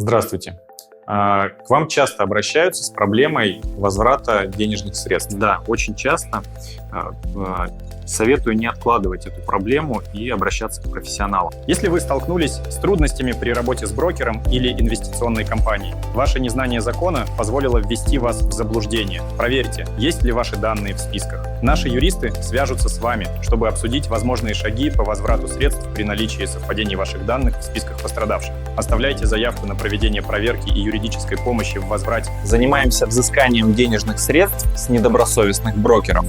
Здравствуйте. К вам часто обращаются с проблемой возврата денежных средств. Да, очень часто. Советую не откладывать эту проблему и обращаться к профессионалам. Если вы столкнулись с трудностями при работе с брокером или инвестиционной компанией, ваше незнание закона позволило ввести вас в заблуждение. Проверьте, есть ли ваши данные в списках. Наши юристы свяжутся с вами, чтобы обсудить возможные шаги по возврату средств при наличии совпадений ваших данных в списках пострадавших. Оставляйте заявку на проведение проверки и юридической помощи в возврате. Занимаемся взысканием денежных средств с недобросовестных брокеров.